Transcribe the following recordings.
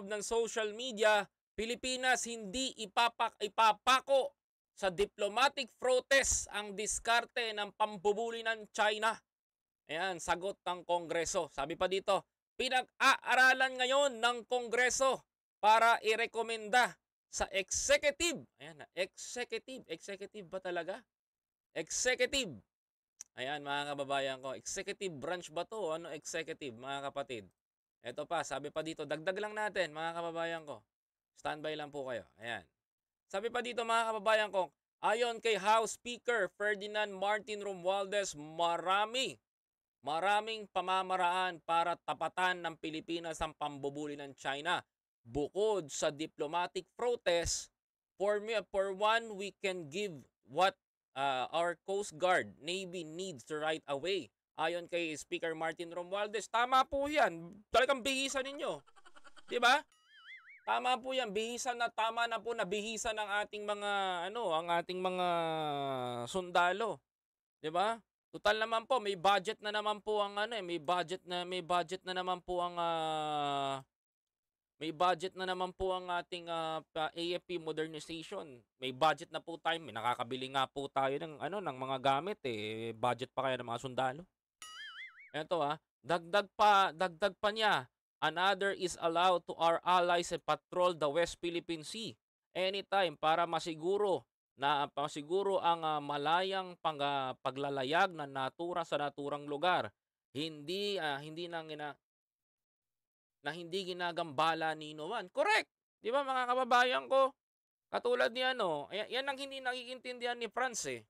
loob ng social media, Pilipinas hindi ipapako sa diplomatic protest ang diskarte ng pambubuli ng China. Ayan, sagot ng Kongreso. Sabi pa dito, pinag-aaralan ngayon ng Kongreso para irekomenda sa executive. Ayan, executive ba talaga? Executive. Ayan mga kababayan ko, executive branch ba to? Ano executive mga kapatid? Ito pa, sabi pa dito, dagdag lang natin mga kababayan ko. Standby lang po kayo. Ayan. Sabi pa dito mga kababayan ko, ayon kay House Speaker Ferdinand Martin Romualdez, maraming pamamaraan para tapatan ng Pilipinas ang pambubuli ng China. Bukod sa diplomatic protest, for one, we can give what our Coast Guard, Navy needs right away. Ayon kay Speaker Martin Romualdez, tama po yan. Talagang bihisan ninyo. Diba? Tama po yan. Tama na po na bihisan ng ating mga, ang ating mga sundalo. Diba? Total naman po, may budget na naman po ang may budget na naman po ang ating AFP modernization. May budget na po tayo, may nakakabili nga po tayo ng ng mga gamit budget pa kaya ng mga sundalo. Ito dagdag pa niya, another is allowed to our allies and patrol the West Philippine Sea anytime para masiguro ang malayang paglalayag ng natura sa naturang lugar. Hindi ginagambala ni Inuman. Correct! Di ba mga kababayan ko? Katulad ni yan ang hindi naiintindihan ni France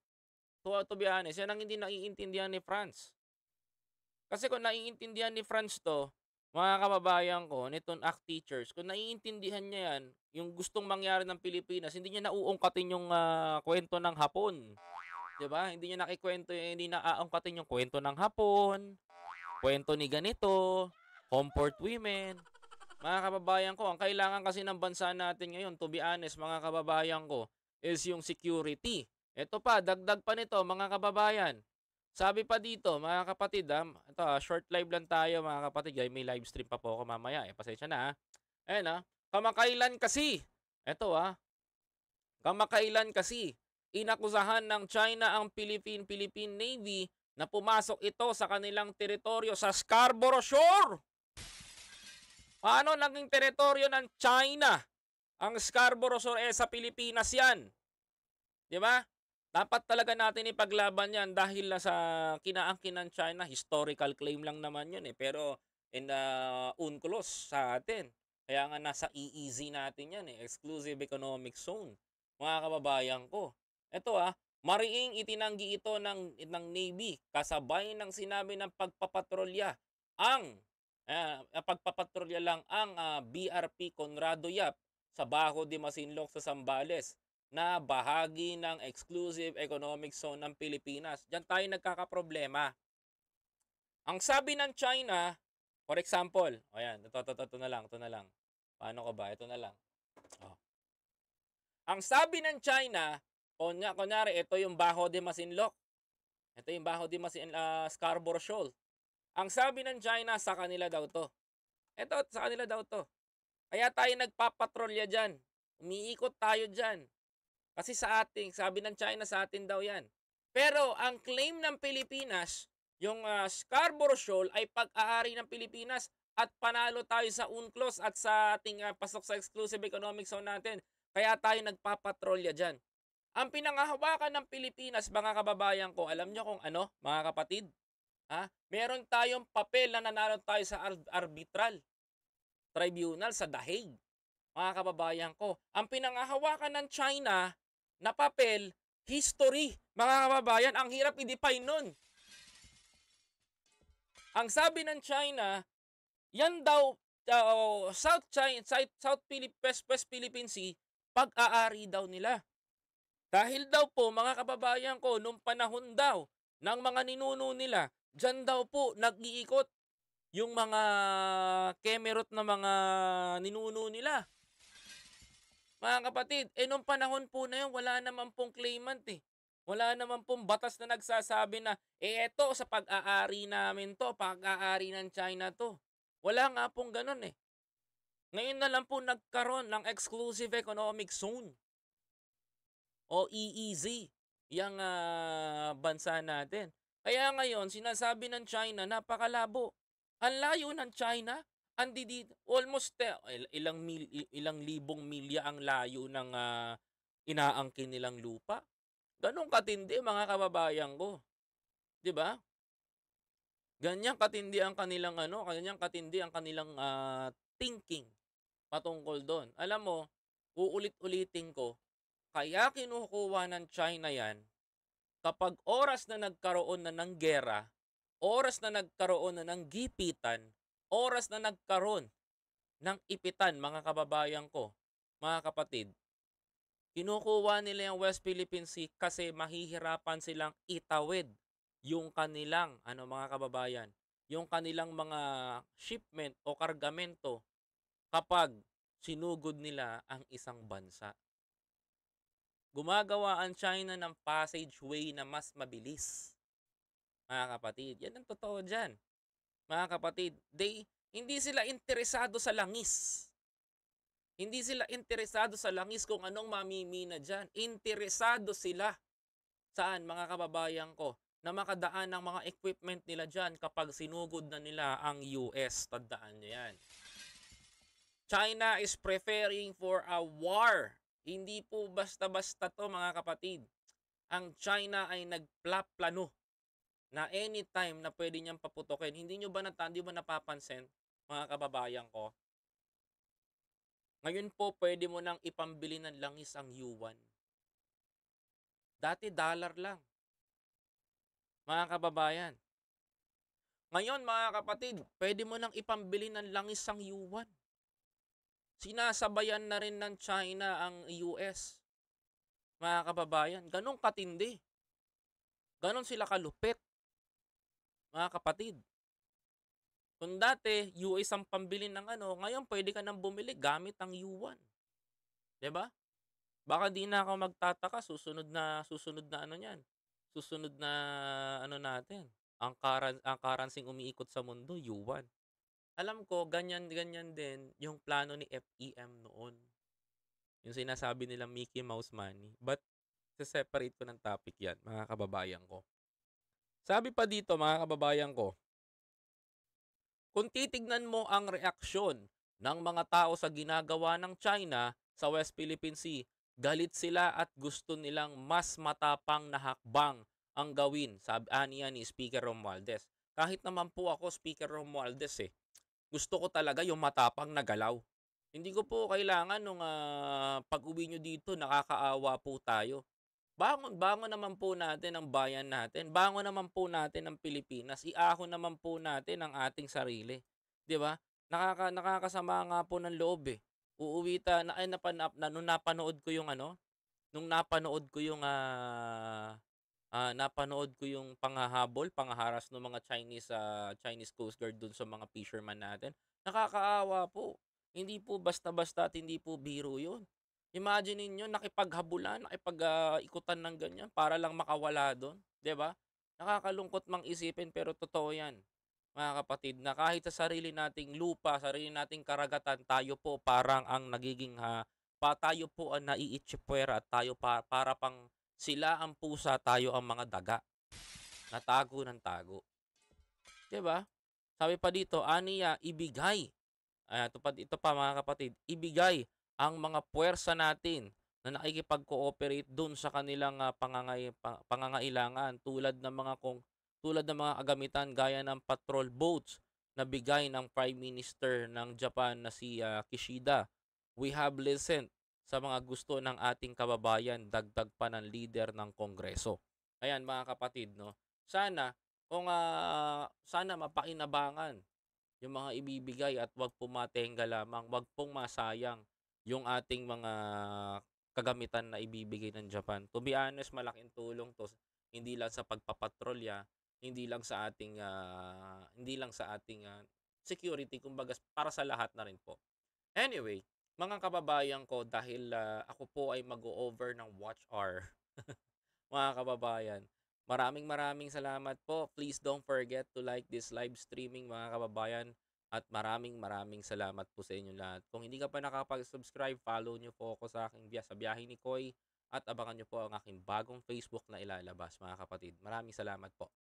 To be honest, yan ang hindi naiintindihan ni France. Kasi kung naiintindihan ni France to, mga kababayan ko, nitong ACT teachers, kung naiintindihan niya yan, yung gustong mangyari ng Pilipinas, hindi niya nauungkatin yung kwento ng Hapon. 'Di ba? Hindi niya hindi na aungkatin yung kwento ng Hapon, kwento ni ganito, comfort women. Mga kababayan ko, ang kailangan kasi ng bansa natin ngayon, to be honest, mga kababayan ko, is yung security. Ito pa, dagdag pa nito, mga kababayan. Sabi pa dito, mga kapatid, ito short live lang tayo mga kapatid. May live stream pa po ako mamaya. Pasensya na Ayan kamakailan kasi, ito kamakailan kasi, inakusahan ng China ang Philippine Navy na pumasok ito sa kanilang teritoryo sa Scarborough Shore. Paano naging teritoryo ng China ang Scarborough Shore sa Pilipinas yan? Di ba? Dapat talaga natin ipaglaban yan dahil sa kinaangkin ng China. Historical claim lang naman yun Pero in the UNCLOS sa atin. Kaya nga nasa EEZ natin yan Exclusive Economic Zone. Mga kababayan ko. Ito mariing itinanggi ito ng Navy kasabay ng sinabi ng pagpapatrolya lang ang BRP Conrado Yap sa Bajo de Masinloc sa Zambales na bahagi ng Exclusive Economic Zone ng Pilipinas. Diyan tayo nagkakaproblema. Ang sabi ng China, for example, ayan, ito na lang. Paano ko ba? Ito na lang. Ang sabi ng China, kunyari, ito yung Bajo de Masinloc. Ito yung Bajo de Scarborough Shoal. Ang sabi ng China, sa kanila daw to. Ito, sa kanila daw to. Kaya tayo nagpapatrolya dyan. Umiikot tayo dyan. Kasi sabi ng China sa atin daw yan. Pero ang claim ng Pilipinas, yung Scarborough Shoal ay pag-aari ng Pilipinas at panalo tayo sa UNCLOS at sa ating pasok sa Exclusive Economic Zone natin. Kaya tayo nagpapatrolya dyan. Ang pinangahawakan ng Pilipinas, mga kababayan ko, alam nyo kung ano, mga kapatid? Meron tayong papel na nanalo tayo sa arbitral tribunal sa The Hague. Mga kababayan ko, ang pinangahawakan ng China na papel, history. Mga kababayan, ang hirap i-define nun. Ang sabi ng China, yan daw, West Philippine Sea, pag-aari daw nila. Dahil daw po, mga kababayan ko, nung panahon daw ng mga ninuno nila, dyan daw po nag-iikot yung mga kemerot na mga ninuno nila. Mga kapatid, nung panahon po na yun, wala naman pong claimant Wala naman pong batas na nagsasabi na, eto sa pag-aari namin to, pag-aari ng China to. Wala nga pong ganun Ngayon na lang po nagkaroon ng Exclusive Economic Zone o EEZ, yang bansa natin. Kaya ngayon sinasabi ng China napakalabo. Ang layo ng China, almost ilang libong milya ang layo ng inaangkin nilang lupa. Gano'n katindi mga kababayan ko, 'di ba? Ganyan katindi ang kanilang ganyan katindi ang kanilang thinking patungkol do'n. Alam mo, uulit-ulitin ko, kaya kinukuha ng China 'yan kapag oras na nagkaroon na ng giyera, oras na nagkaroon na ng gipitan, oras na nagkaroon ng ipitan mga kababayan ko, mga kapatid, kinukuha nila yung West Philippine Sea kasi mahihirapan silang itawid yung kanilang mga kababayan, yung kanilang mga shipment o kargamento kapag sinugod nila ang isang bansa. Gumagawa ang China ng passageway na mas mabilis, mga kapatid. Yan ang totoo diyan, mga kapatid. Hindi sila interesado sa langis. Hindi sila interesado sa langis kung anong mamimina diyan. Interesado sila saan, mga kababayan ko, na makadaan ng mga equipment nila diyan kapag sinugod na nila ang US. Tandaan niyo yan. China is preparing for a war. Hindi po basta-basta to mga kapatid. Ang China ay nagplano na anytime na pwede niyang paputukin. Hindi ba napapansin, mga kababayan ko? Ngayon po pwede mo nang ipambili ng langis ang yuan. Dati dollar lang, mga kababayan. Ngayon mga kapatid, pwede mo nang ipambili ng langis ang yuan. Sinasabayan na rin ng China ang US, mga kababayan. Ganong katindi. Ganon sila kalupit, mga kapatid. Kung dati, US ang pambili ng ngayon pwede ka nang bumili gamit ang yuan. 'Di ba? Baka di na ako magtataka susunod na niyan. Susunod na natin, ang currency umiikot sa mundo, yuan. Alam ko ganyan-ganyan din yung plano ni FEM noon. Yung sinasabi nilang Mickey Mouse money. But se-separate ko ng topic 'yan, mga kababayan ko. Sabi pa dito, mga kababayan ko, kung titignan mo ang reaksyon ng mga tao sa ginagawa ng China sa West Philippine Sea, galit sila at gusto nilang mas matapang na hakbang ang gawin, sabi niya ni Speaker Romualdez. Kahit naman po ako, Speaker Romualdez, gusto ko talaga yung matapang na galaw. Hindi ko po kailangan nung pag-uwi nyo dito, nakakaawa po tayo. Bangon naman po natin ang bayan natin. Bangon naman po natin ang Pilipinas. Iahon naman po natin ang ating sarili. 'Di ba? Nakakasama nga po ng loob eh. Uuwi ta na ay nung napanood ko yung nung napanood ko yung panghaharas ng mga Chinese Coast Guard dun sa mga fisherman natin. Nakakaawa po. Hindi po basta-basta at hindi po biro 'yun. Imagine ninyo nakipaghabulan, ikutan ng ganyan para lang makawala do'n, 'di ba? Nakakalungkot mang isipin pero totoo 'yan, mga kapatid, na kahit sa sarili nating lupa, sarili nating karagatan, tayo po parang ang nagiging, tayo po ang naiitsyipwera at tayo para pang sila ang pusa, tayo ang mga daga, na tago ng tago, 'di ba? Sabi pa dito, aniya ibigay, ito pa mga kapatid, ibigay ang mga puwersa natin na nakikipag-cooperate dun sa kanilang pangangailangan tulad ng mga kagamitan gaya ng patrol boats na bigay ng Prime Minister ng Japan na si Kishida. We have listened sa mga gusto ng ating kababayan, dagdag pa ng leader ng Kongreso. Ayan mga kapatid, no? Sana mapakinabangan yung mga ibibigay at wag pumatenga lamang, wag pong masayang yung ating mga kagamitan na ibibigay ng Japan. To be honest, malaking tulong 'to, hindi lang sa pagpapatrolya, hindi lang sa ating security, kumbaga para sa lahat na rin po. Anyway, mga kababayan ko, dahil ako po ay mag-o-over ng watch hour, mga kababayan, maraming salamat po. Please don't forget to like this live streaming, mga kababayan. At maraming salamat po sa inyong lahat. Kung hindi ka pa nakapag-subscribe, follow niyo po ako sa aking sa biyahe ni Koy at abangan niyo po ang aking bagong Facebook na ilalabas mga kapatid. Maraming salamat po.